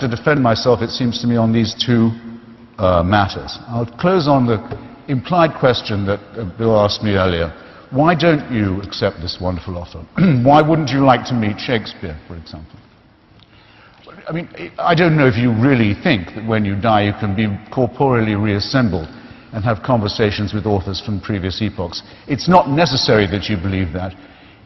To defend myself, it seems to me, on these two matters. I'll close on the implied question that Bill asked me earlier. Why don't you accept this wonderful offer? Why wouldn't you like to meet Shakespeare, for example? I mean, I don't know if you really think that when you die you can be corporeally reassembled and have conversations with authors from previous epochs. It's not necessary that you believe that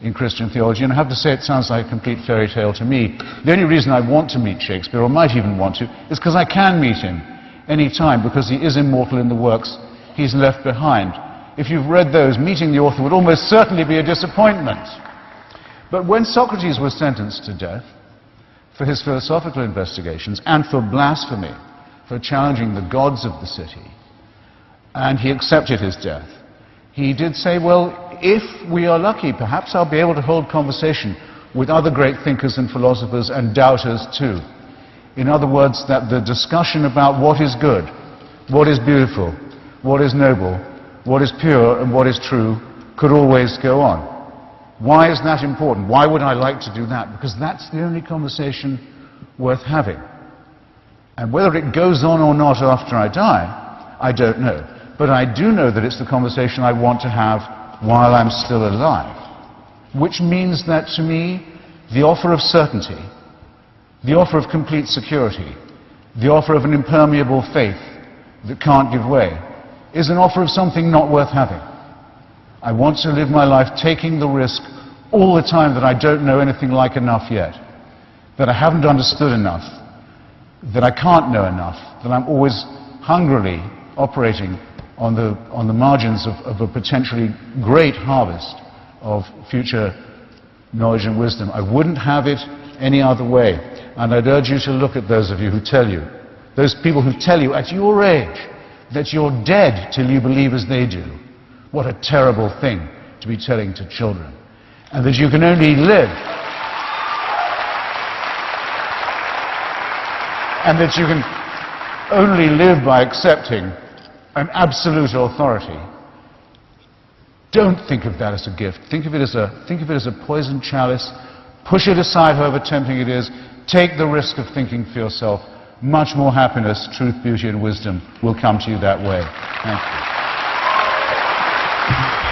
in Christian theology, and I have to say it sounds like a complete fairy tale to me. The only reason I want to meet Shakespeare, or might even want to, is because I can meet him any time, because he is immortal in the works he's left behind. If you've read those, meeting the author would almost certainly be a disappointment. But when Socrates was sentenced to death for his philosophical investigations and for blasphemy, for challenging the gods of the city, and he accepted his death, he did say, well, if we are lucky, perhaps I'll be able to hold conversation with other great thinkers and philosophers and doubters too. In other words, that the discussion about what is good, what is beautiful, what is noble, what is pure and what is true could always go on. Why is that important? Why would I like to do that? Because that's the only conversation worth having. And whether it goes on or not after I die, I don't know. But I do know that it's the conversation I want to have while I'm still alive. Which means that, to me, the offer of certainty, the offer of complete security, the offer of an impermeable faith that can't give way, is an offer of something not worth having. I want to live my life taking the risk all the time that I don't know anything like enough yet, that I haven't understood enough, that I can't know enough, that I'm always hungrily operating on the margins of a potentially great harvest of future knowledge and wisdom. I wouldn't have it any other way. And I'd urge you to look at those of you who tell you, those people who tell you at your age that you're dead till you believe as they do. What a terrible thing to be telling to children. And that you can only live, and that you can only live by accepting an absolute authority. Don't think of that as a gift. Think of it as a poisoned chalice. Push it aside, however tempting it is. Take the risk of thinking for yourself. Much more happiness, truth, beauty, and wisdom will come to you that way. Thank you.